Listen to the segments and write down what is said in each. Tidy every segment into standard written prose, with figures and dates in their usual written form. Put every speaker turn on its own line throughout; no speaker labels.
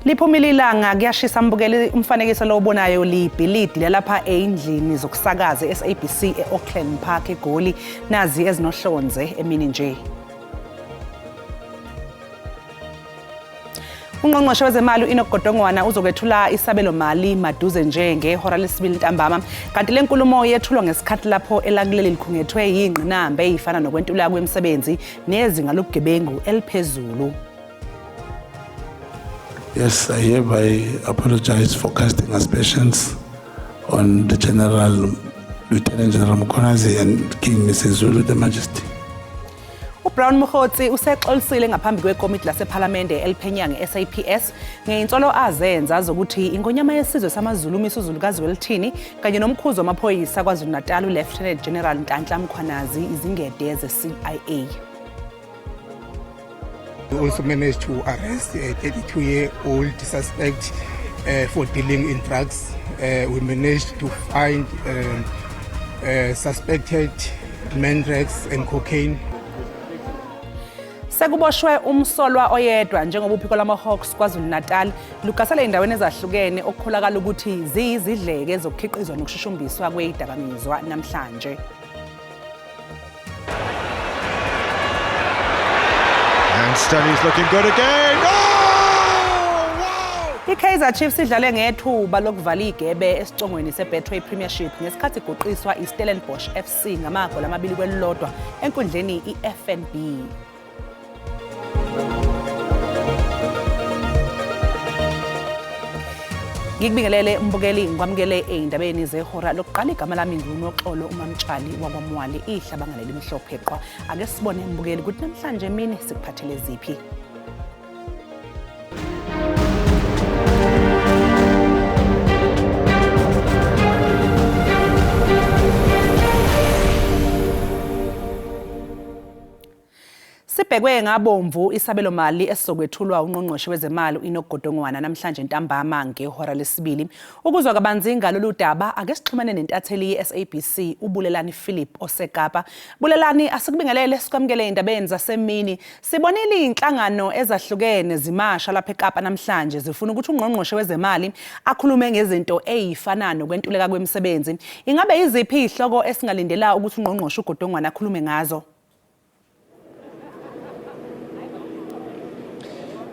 Liphumile ilanga kuyashisa mbukeli umfanekiso lo obonayo libhilidi lapha endlini zokusakaza eSABC eAuckland Park eGoli nazi ezinohlonze emini nje. Ungqongqoshe wezemali uEnoch Godongwana uzokwethula isabelo mali maduze nje ngehora lesibili ntambama kanti le nkulumo yethulwa ngesikhathi lapho elakuleli likhungethwe yingqinamba ezifana nokwentula kwemisebenzi nezinga lobugebengu eliphezulu.
Yes, I hereby apologize for casting aspersions on the General Lieutenant General Mkhwanazi and King Mrs. Zulu, the Majesty.
Brown Mkhotsi usexolisile ngaphambi kwekomiti lasePhalamende eliphenya ngeSAPS ngeinsolo azenza zokuthi ingonyama yesizwe samaZulu uMisuzulukazi welithini kanye nomkhuzo wamaphoyisa kwaZulu-Natal uLieutenant General Nhlanhla Mkhwanazi izingede ze-CIA.
We also managed to arrest a 32-year-old suspect for dealing in drugs. We managed to find suspected mandrax and cocaine.
Sekuboshwe umsolwa oyedwa njengoba uphiko lama-Hawks kwaZulu-Natal lugasela endaweni ezahlukene okukholakala ukuthi ziyizidleke zokukhiqizwa nokushushumbiswa kwezidakamizwa namhlanje.
And Stanley's looking good again. Oh! Wow!
I-Kaizer Chiefs idlale ngethuba lokuvala igebe esicongweni seBetway Premiership ngesikhathi igoqiswa iStellenbosch FC ngamagoli 2-1 enkundleni iFNB. Ngikubingelele mbukeli ngikwamukele ezindabeni zehora lokuqala igama lami nguNoxolo uMamtshali wakwaMwali ihlabangaleli imhlophe qwa ake sibone mbukeli ukuthi namhlanje emini sikuphathele ziphi. Sibhekwe ngabomvu isabelo mali esizokwethulwa ungqongqoshe wezemali uEnoch Godongwana namhlanje ntambama ngehora lesibili. Ukuzwa kabanzi ngalolu daba ake sixhumane nentatheli yeSABC uBulelani Philip oseKapa. Bulelani asikubingelele sikwamukele indabeni zasemini. Sibonile inhlangano ezahlukene zimasha lapha eKapa namhlanje zifuna ukuthi ungqongqoshe wezemali akhulume ngezinto ezifana nokwentuleka kwemisebenzi. Ingabe iziphi ihloko esingalindela ukuthi ungqongqoshe uGodongwana akhulume ngazo?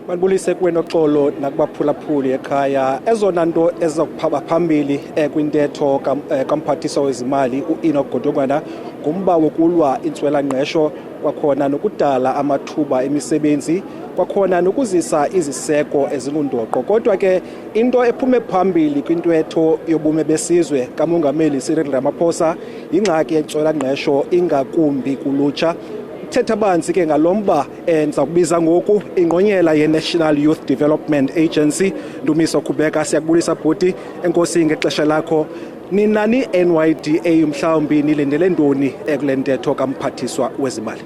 Manibulise kuNoxolo nakubaphulaphuli ekhaya ezona nto ezokuphaba phambili kwintetho kamphathiswa wezimali uEnoch Godongwana ngumba wokulwa intswela-ngqesho kwakhona nokudala amathuba emisebenzi kwakhona nokuzisa iziseko ezingundoqo. Kodwa ke into ephume phambili kwintetho yobume besizwe kamongameli Cyril Ramaphosa ingxaki yentswela-ngqesho ingakumbi kulutsha. Thetha banzi ke ngalomba enza kubiza ngoku ingqonyela yeNational Youth Development Agency. Ndumiso Khubeka siyakubulisa bhuti enkosi ngexesha lakho. Ninani NYDA mhlawumbi nilendele ntoni kule ntetho kamphathiswa wezimali?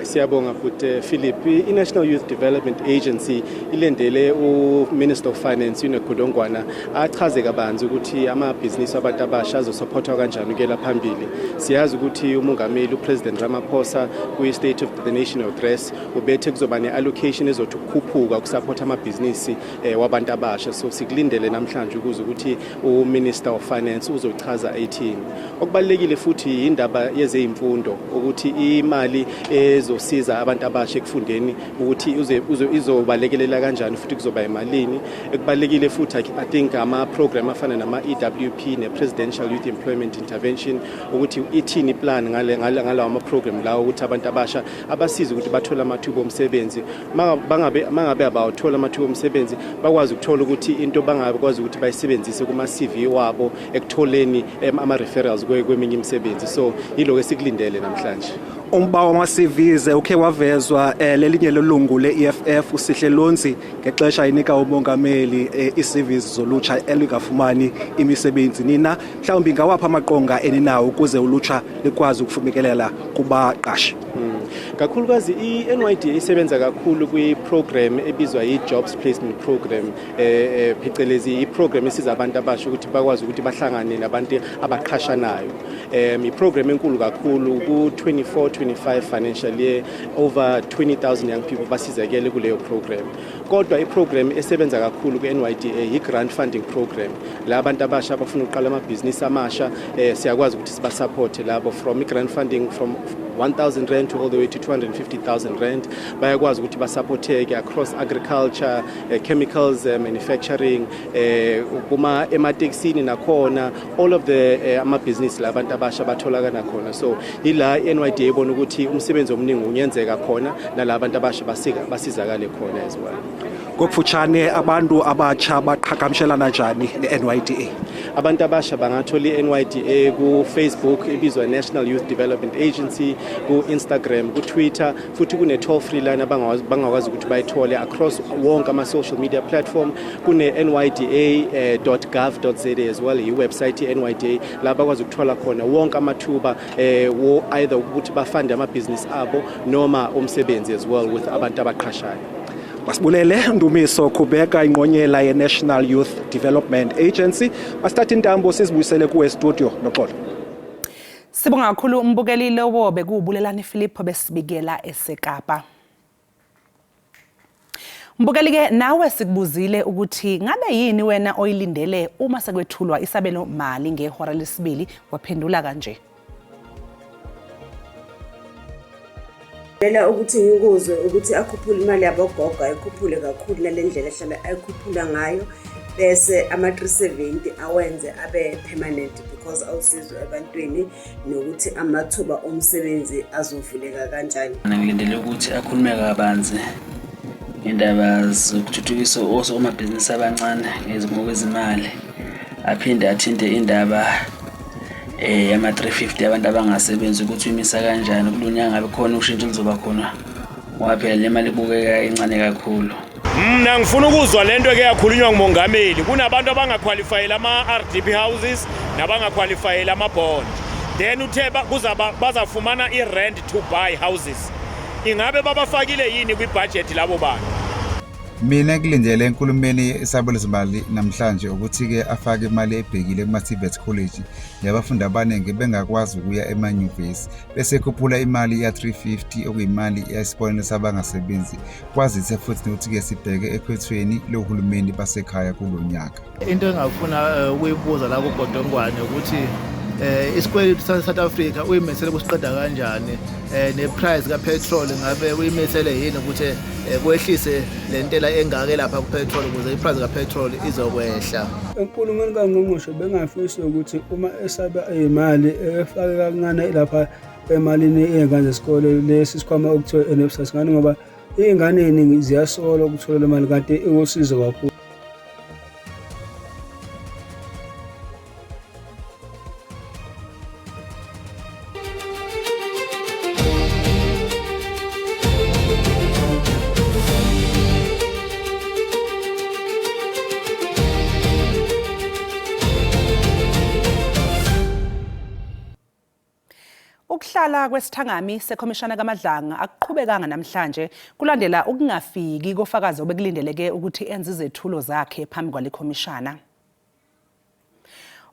Siyabonga futhi Philip. I-National Youth Development Agency ilendele uMinister of Finance uEnoch Godongwana achaze kabanzi ukuthi amabhizinisi abantu abasha azosupportwa kanjani ukela phambili. Siyazi ukuthi umongameli uPresident Ramaphosa kwi-State of the Nation address ubethe kuzoba ne-allocation ezothi ukukhuphuka ukusupport amabhizinisi wabantu abasha. So sikulindele namhlanje ukuze ukuthi uMinister of Finance uzochaza ethini. Okubalekile futhi indaba yezemfundo ukuthi imali ezosiza abantu abasha ekufundeni ukuthi izobalekelela kanjani futhi kuzoba emalini. Ekubalekile futhi I think ama program afana nama EWP ne Presidential Youth Employment Intervention ukuthi ithini plan ngalawa ama program lawo ukuthi abantu abasha abasiza ukuthi bathole amathuba omsebenzi mangabe abawuthola amathuba omsebenzi bakwazi ukuthola ukuthi into bangakwazi ukuthi bayisebenzise kuma CV wabo ekutholeni ama referrals kweminye imisebenzi. So yilo esikulindele namhlanje.
Umba wama-CVs ukhe wavezwa lelinye lolungu le-EFF uSihle Lonzi ngexesha inika umongameli i-CVs zolutsha elingafumani imisebenzi. Nina mhlawumbi ngawapha amaqonga eninawo ukuze ulutsha likwazi ukufikelela kubaqashi?
kakhulukazi i-NYDA isebenza kakhulu kwi-program ebizwa i-Jobs Placement Program phecelezi i-program esiza abantu abasha ukuthi bakwazi ukuthi bahlangane nabantu abaqhashanayo. I-program enkulu kakhulu ku-24-25 financial year over 20,000 young people basizakele kuleyo program. Kodwa i-program esebenza kakhulu ku-NYDA i-grant funding program la abantu abasha abafuna ukuqala amabhizinisi amasha siyakwazi ukuthi sibasupporte labo from i-grant funding from 1,000 rand to all the way to 250,000 rand. Bayakwazi ukuthi basupporteke across agriculture, chemicals, manufacturing, kuma emateksini nakhona, all of the amabhizinisi la abantu abasha batholakala khona. So ila NYDA ibona ukuthi umsebenzi omningi unyenzeka khona nalabantu abasha basizakale khona as well.
Kokufutshane abantu abatsha baqhagamshelana njani ne-NYDA?
Abantu abasha bangathola i-NYDA ku Facebook ibizwa National Youth Development Agency, ku Instagram, ku Twitter, futhi kune toll free line bangakwazi ukuthi bayithole across wonke ama social media platform. Kune nyda.gov.za as well, i-website ye-NYDA la bakwazi ukuthola khona wonke amathuba either ukuthi bafande amabhizinisi abo noma umsebenzi as well with abantu abaqhashayo.
Masibulele Ndumiso Khubeka inqonyela ye-National Youth Development Agency. Masithatha intambo sizibuyisele kuwe studio noxolo.
Sibonga kakhulu umbukeli lowo bekuwubulelani Philip besibikela eseKapa. Mbukeli ke nawe sikubuzile ukuthi ngabe yini wena oyilindele uma sekwethulwa isabelo mali ngehora lesibili waphendula kanje.
Bela ukuthi ngikuzwe ukuthi akhuphule imali yabogogo ayikhuphule kakhulu nalendlela ehlala ayikhuphula ngayo bese ama-370 awenze abe permanent because awusizwe ebantwini nokuthi amathuba omsebenzi azovuleka kanjani.
Ngilindele ukuthi akhulume kabanzi indaba zokuthuthukisa osomabhizinisi abancane ngokwezimali, aphinde athinte indaba yama-350 abantu abangasebenzi ukuthi imisa kanjani kulonyaka ngabe khona ushintsho lizoba khona waphela le mali ibukeka incane kakhulu.
Mina ngifuna ukuzwa lento ke yakhulunywa ngumongameli, kunabantu abangaqualifyela ama-RDP houses nabangaqualifyela ama-bond, then uthe bazafumana i-rent to buy houses. Ingabe babafakile yini kwi-budget labo bantu?
Mina ngilindele enkulumeni isabelo semali namhlanje ukuthi ke afake imali ebhekile kuma-TVET college yabafundi abaningi bengakwazi ukuya emanyuvesi bese khuphula imali ya-350 okuyimali yesibonelo sabangasebenzi kwazise futhi ukuthi ke sibheke ekhwethweni lohulumeni basekhaya kulonyaka.
Into engafuna ukuyibuza la kuGodongwane ukuthi isikweletu South Africa uyimethele kusiqeda kanjani neprice kapetrol ngabe uyimethele yini ukuthi kwehlise lentela engake lapha kupetrol ukuze iprice kapetrol izokwehla.
Enkulumeni kaNgqongqoshe bengafisa ukuthi uma esaba imali efake kancane lapha emalini ey'ngane zesikole lesi sikhwama okuthiwa NSFAS ngani ngoba iy'ngane ey'ningi ziyasola ukuthola le mali kanti iwusizo kakhulu.
Ukuhlala kwesithangami sekhomishana kaMadlanga akuqhubekanga namhlanje kulandela ukungafiki kofakazi obekulindeleke ukuthi enze izethulo zakhe phambi kwale khomishana.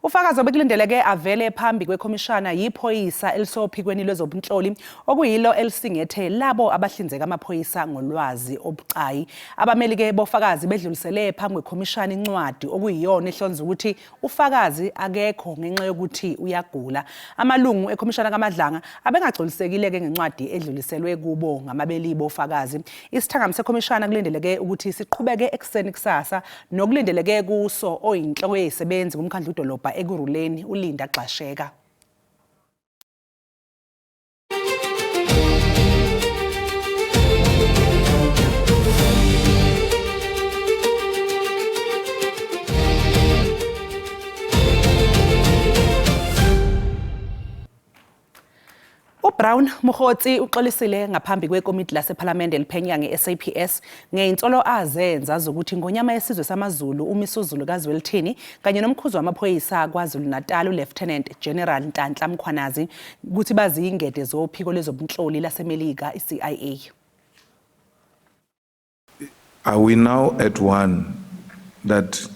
Ufakazi obekulindeleke avele phambi kwekhomishana yiphoyisa elisophikweni lwezobunhloli okuyilo elisingethe labo abahlinzeka amaphoyisa ngolwazi obucayi. Abameli ke bofakazi bedlulisele phambi kwekhomishana incwadi okuyiyona ehlonza ukuthi ufakazi akekho ngenxa yokuthi uyagula. Amalungu ekhomishana kaMadlanga abengagcolisekile ke ngencwadi edluliselwe kubo ngamabeli bofakazi. Isithangami sekhomishana kulindeleke ukuthi siqhubeke ekseni kusasa nokulindeleke kuso oyinhloko yezisebenzi kumkhandlu udolobha ekuruleni uLinda Xasheka. Brown Mokhotsi uxolisile ngaphambi kwekomiti lasePhalamende eliphenya ngeSAPS ngeinsolo azenza zokuthi ngonyama yesizwe samaZulu uMisuzulu kaZwelithini kanye nomkhuzi wamaphoyisa kwaZulu-Natal uLieutenant General Nhlanhla Mkhwanazi ukuthi bazingede zophiko lezobunhloli laseMelika iCIA.
Are we now at one that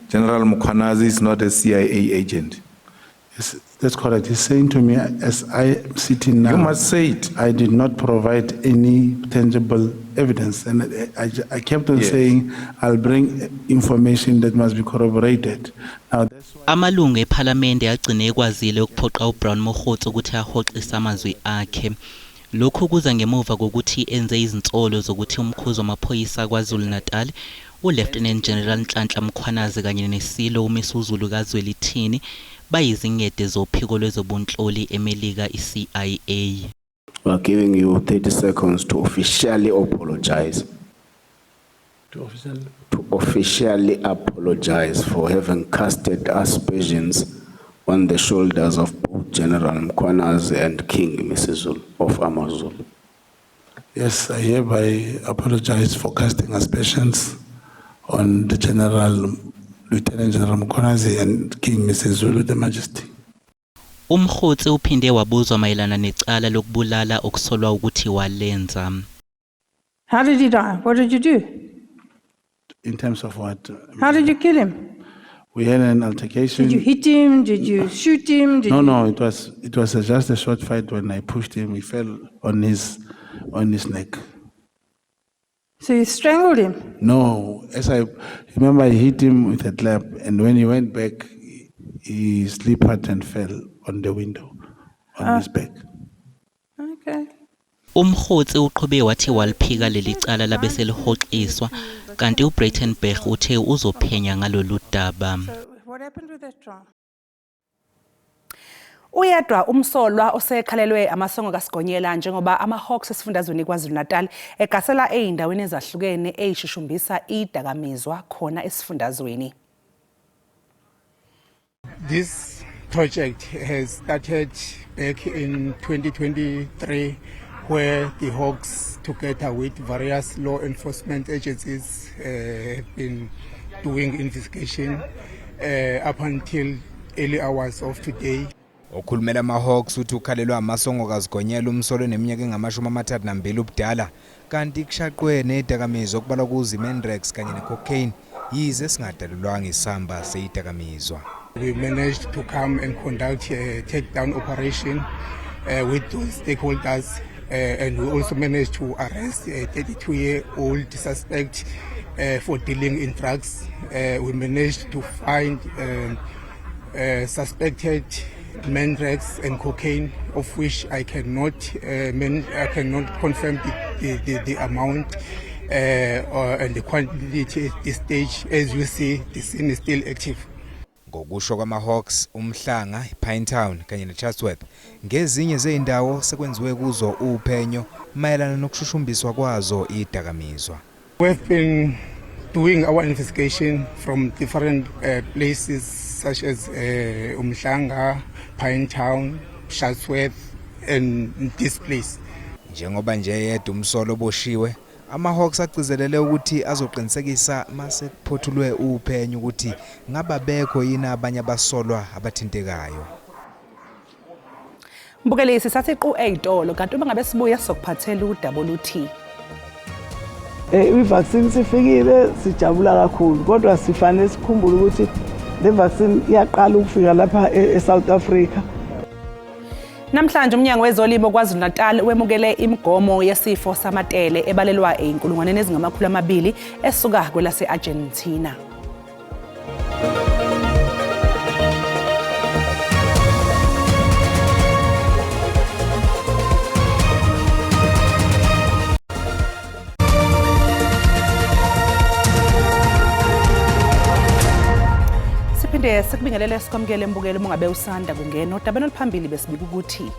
General Mkhwanazi is not a CIA agent?
Yes, that's correct. He's saying to me, as I am sitting now,
You must say it.
I did not provide any tangible evidence, and I kept on saying I'll bring information that must be corroborated. Now, that's why
amalungu ePhalamende agcine ekwazile ukuphoqa uBrown Mokhotsi ukuthi ahoxise amazwi akhe. Lokhu kuza ngemuva kokuthi enze izinsolo zokuthi umkhuzi wamaphoyisa kwaZulu-Natal uLieutenant General Nhlanhla Mkhwanazi kanye nesilo uMisuzulu kaZwelithini bayizingede zophiko lwezobunhloli eMelika iCIA.
We are giving you 30 seconds to officially apologize. To officially apologize for having casted aspersions on the shoulders of both General Mkhwanazi and King Misuzulu of AmaZulu.
yes, I hereby apologize for casting aspersions on the General, Lieutenant General Mkhwanazi and King Misuzulu, the Majesty.
Umkhotsi uphinde wabuzwa mayelana necala lokubulala okusolwa ukuthi walenza.
How did he die? What did you do?
In terms of what?
How did you kill him?
We had an altercation.
Did you hit him? Did you shoot him?
No, it was just a short fight. When I pushed him, he fell on his neck.
So you strangled him?
No, as I remember, I hit him with a clap, and when he went back, he slipped and fell on the window, on his back.
Okay.
Umkhotsi uqhube wathi waliphika leli cala labe selihoxiswa kanti uBreitenberg uthe uzophenya ngalolu daba.
What happened with that trial?
Uyedwa umsolwa osekhalelwe amasongo kaSigonyela njengoba amaHawks esifundazweni kwaZulu-Natal egasela eindaweni ezahlukene eyishushumbisa idakamizwa khona esifundazweni.
This project has started back in 2023 where the Hawks, together with various law enforcement agencies, have been doing investigation up until early hours of today.
Okhulumela amaHawks uthi ukhalelwa amasongo kaSigonyela umsolo neminyaka engama-32 ubudala kanti kushaqwe nedakamizwa okubalwa kuzo iMenrex kanye necocaine yize singadalulwanga isamba seyidakamizwa.
We managed to come and conduct a takedown operation with those stakeholders, and we also managed to arrest a 32-year-old suspect for dealing in drugs. We managed to find suspected Menrex and cocaine, of which I cannot confirm the amount and the quantity at this stage. As you see, the scene is still active.
Ngokusho kwamaHawks uMhlanga iPinetown kanye neChatsworth ngezinye zeindawo sekwenziwe kuzo uphenyo mayelana nokushushumbiswa kwazo idakamizwa.
We've been doing our investigation from different places such as Umhlanga, Pinetown, Chatsworth and this place.
Njengoba nje yedwa umsolo boshiwe amaHawks agcizelele ukuthi azoqinisekisa mase kuphothulwe uphenyo ukuthi ngaba bekho yini abanye abasolwa abathintekayo.
Mbukelisi sathi qu eyitolo kanti uma ngabe sibuya sokuphathela udaba oluthi
i-vaccine sifikile sijabula kakhulu kodwa sifanele sikhumbule ukuthi le vaccine iyaqala ukufika lapha eSouth Africa.
Namhlanje umnyango wezolimo kwaZulu-Natal wemukele imigomo yesifo samatele ebalelwa einkulungwaneni ezingama-200 esuka kwelase-Argentina. Siphinde sikubingelele sikwamukele mbukelo mungabe usanda kungena udabeni oluphambili besibika ukuthi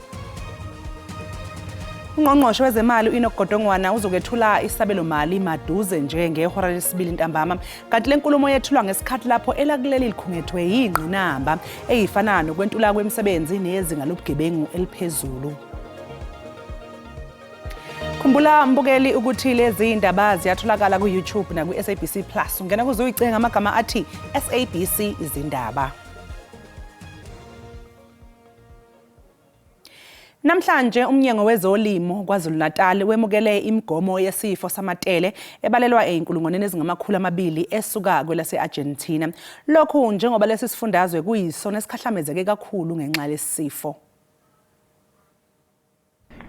Ungqongqoshe wezemali uEnoch Godongwana uzokwethula isabelo mali maduze nje ngehora lesibili ntambama kanti lenkulumo yethulwa ngesikhathi lapho elakuleli likhungethwe yingqinamba eyifana nokwentula kwemisebenzi nezinga lobugebengu eliphezulu. Khumbula mbukeli ukuthi lezi indaba ziyatholakala ku YouTube na ku SABC Plus. Ungena kuze uyicinga amagama athi SABC izindaba. Namhlanje umnyango wezolimo KwaZulu-Natal wemukele imigomo yesifo samatele ebalelwa einkulungwaneni ezingama200 esuka kwelase-Argentina. Lokhu njengoba lesi sifundazwe kuyisona esikhahlamezeke kakhulu ngenxa lesifo.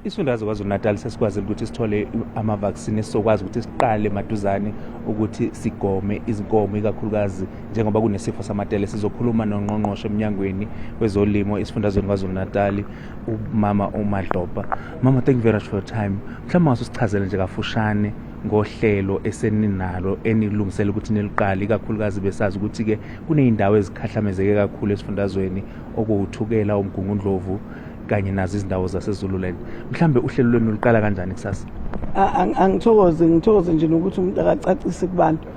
Isifundazwe KwaZulu-Natal sesikwazile ukuthi sithole ama-vaccine esizokwazi ukuthi siqale maduzane ukuthi sigome izinkomo ikakhulukazi njengoba kunesifo samatele. Sizokhuluma noNgqongqoshe eMnyangweni wezolimo esifundazweni KwaZulu-Natal umama uMadloba. Mama, thank you very much for your time. Mhlawumbe ngasusichazela nje kafushane ngohlelo eseninalo enilungisela ukuthi niliqale ikakhulukazi besazi ukuthi ke kuneyindawo ezikhahlamezeke kakhulu esifundazweni okuwuthukela uMgungundlovu kanye nazo izindawo zaseZululand. Mhlambe uhlelo lwenu liqala kanjani kusasa?
Ngithokoze nje ukuthi umuntu akacacise kubantu.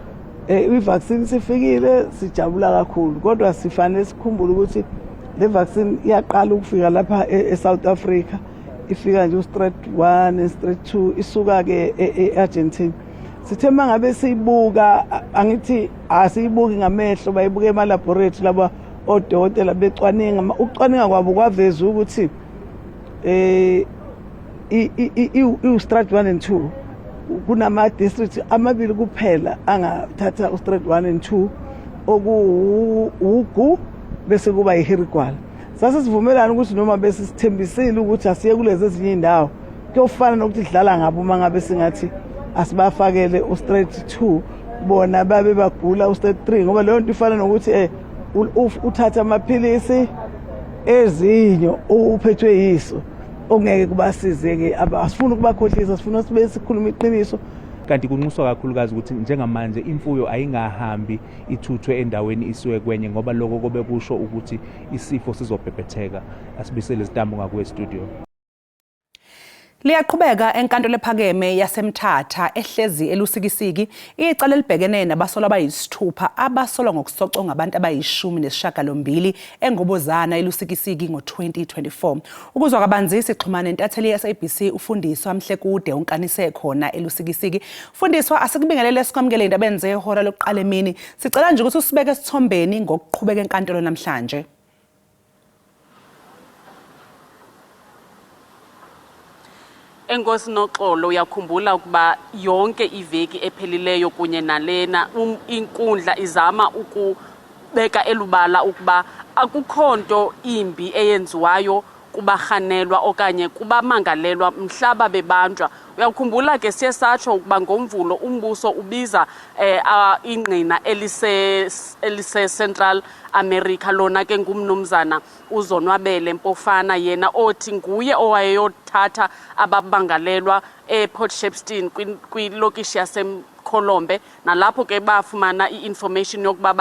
I-vaccine sifikile sijabula kakhulu kodwa sifanele sikhumbule ukuthi le vaccine iyaqala ukufika lapha eSouth Africa. Ifika nje uStrat 1 neStrat 2 isuka ke eArgentina. Sithe mangabe siyibuka angithi asiyibuki ngamehlo bayibuke ema-laboratory laba odokotela becwaninga ukucwaninga kwabo kwaveza ukuthi i-Strat 1 and 2 kunama district amabili kuphela angathatha uStrat 1 and 2 okuwugu bese kuba iHerigwala. Sase sivumelana ukuthi noma bese sithembisile ukuthi asiye kulezi ezinye indawo kuyofana nokuthi sidlala ngabo mangabe singathi asibafakele uStrat 2 bona babe bagula uStrat 3 ngoba leyo nto ifana nokuthi uthatha amaphilisi ezinyo uphethwe yiso ongeke kubasizeke asifuna ukubakhohlisa sifuna sibe sikhuluma iqiniso.
Kanti kunxuswa kakhulukazi ukuthi njengamanje imfuyo ayingahambi ithuthwe endaweni isiwe kwenye ngoba lokho kobe kusho ukuthi isifo sizobhebhetheka. Asibisele izitambo ngakuwe studio.
Liyaqhubeka enkantolo ephakeme yaseMthatha ehlezi elusikisiki icala elibhekene nabasolwa abayisithupha abasolwa ngokusoco ngabantu abayi-18 engobozana elusikisiki ngo-2024. Ukuzwa kabanzi sixhumana nentatheli ye-SABC ufundiswa Mhlekude unkanise khona elusikisiki. Fundiswa asikubingelele sikwamukele indaba enze ihora lokuqala emini. Sicela nje ukuthi usibeke esithombeni ngokuqhubeka enkantolo namhlanje.
Enkosi Noxolo uyakhumbula ukuba yonke iveki ephelileyo kunye nalena inkundla izama ukubeka elubala ukuba akukho nto imbi eyenziwayo kubahanelwa okanye kubamangalelwa mhlaba bebanjwa. Uyakhumbula ke siye satsho ukuba ngomvulo umbuso ubiza ingqina elise Central America lona ke ngumnumzana uZonwabele Mpofana yena othi nguye owayeyothatha ababangalelwa ePort Shepstone kwilokishi yaseMkholombe nalapho ke bafumana i-information yokuba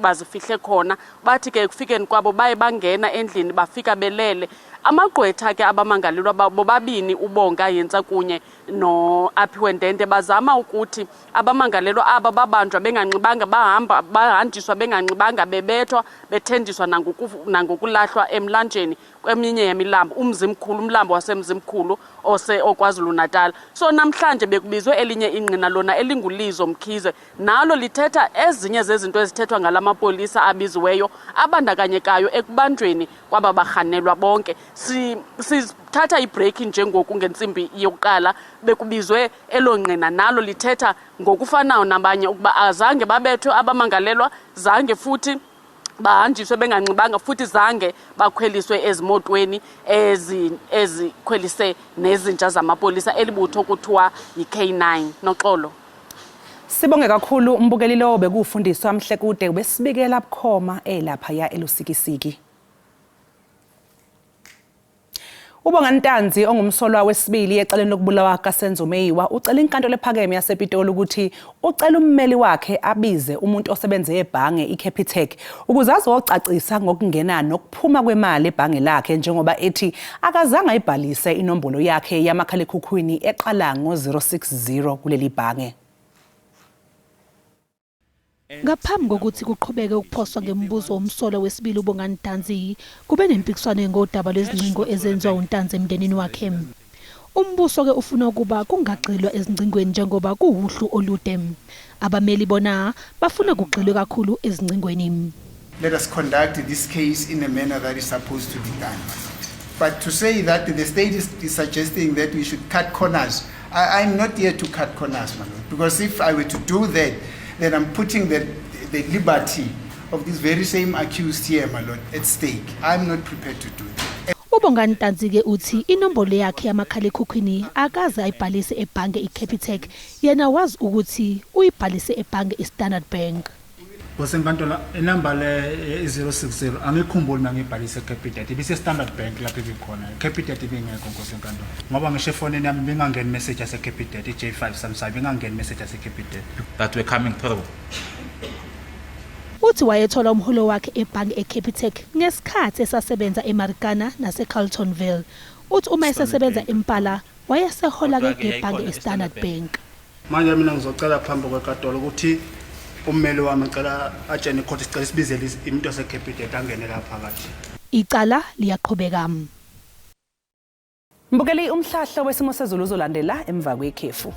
bazifihle khona. Bathi ke kufikeni kwabo baye bangena endlini bafika belele. Amagqwetha ke abamangalelwa bobabini uBonga Yentsa kunye noAphiwe Ndente bazama ukuthi abamangalelwa aba babanjwa benganxibanga bahanjiswa benganxibanga bebethwa bethenjiswa nangokulahlwa emlanjeni kweminye yemilambo umzimkhulu umlambo wasemzimkhulu oKwaZulu-Natal. So namhlanje bekubizwe elinye ingqina lona elinguLizo Mkhize nalo lithetha ezinye zezinto ezithethwa ngalamapolisa abiziweyo abandakanyekayo ekubanjweni kwaba bahanelwa bonke. Sithatha ibreak njengoku ngentsimbi yokuqala bekubizwe elongqina nalo lithetha ngokufanayo nabanye ukuba azange babethwe abamangalelwa zange futhi bahanjiswe benganxibanga futhi zange bakhweliswe ezimotweni ezikhwelise nezinja zamapolisa elibutho kuthiwa yi-K9. Noxolo.
Sibonge kakhulu umbukeli lo bekufundiswa Mhlekude besibikela bukhoma elapha ya elusikisiki. Ubonga Ntanzi ongumsolwa wesibili ecaleni lokubulawa kaSenzo Meyiwa ucela inkantolo ephakeme yasePitoli ukuthi ucela ummeli wakhe abize umuntu osebenze ebhange iCapitec ukuze azocacisa ngokungena nokuphuma kwemali ebhange lakhe njengoba ethi akazange ayibhalise inombolo yakhe yamakhalekhukhwini eqala ngo-060 kuleli bhange.
Ngaphambi kokuthi kuqhubeke ukuphoswa ngemibuzo womsolo wesibili uBonga Ntanzi kube nempikiswano ngodaba lwezingcingo ezenziwa uNtanzi emndenini wakhe. Umbuso ke ufuna ukuba kungagxilwa ezingcingweni njengoba kuwuhlu olude. Abameli bona bafuna kugxilwe kakhulu ezingcingweni.
Let us conduct this case in a manner that is supposed to be done. But to say that the state is suggesting that we should cut corners, I'm not here to cut corners, my lord. Because if I were to do that, then I'm putting the liberty of this very same accused here, my lord, at stake. I'm not prepared to do that.
UBongani Ntanzi ke uthi inombolo yakhe yamakhalekhukhwini akaze ayibhalise ebhange iCapitec, yena wazi ukuthi uyibhalise ebhange iStandard Bank.
Bosenkantolo inamba le 060 angikhumbuli mangibhalise eCapitec ibise Standard Bank lapho ibikhona eCapitec ibingekho Bosenkantolo ngoba ngisho efonini yami bengangena message yase Capitec iJ5 Samsung bengangena message yase Capitec
that were coming through.
Uthi wayethola umholo wakhe ebhange eCapitec ngesikhathi esasebenza eMarikana naseCarltonville. Uthi uma esesebenza eMpala wayesehola ke ebhange iStandard Bank.
Manje mina ngizocela phambi kwekatolo ukuthi ummeli wami ngicela atshene icourt sicela sibizele imuntu yaseCapitec angene lapha phakathi.
Icala liyaqhubeka.
Mbukeli umhlahlo wesimo sezulu uzolandela emva kwekhefu.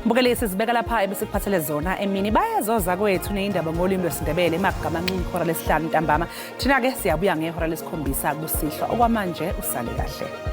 Mbukeli sizibeka lapha ebesikuphathele zona emini bayazoza kwethu neindaba ngolimi lwesiNdebele emagama manqini ihora lesihlanu ntambama. Thina ke siyabuya ngehora lesikhombisa kusihlwa okwamanje usale kahle.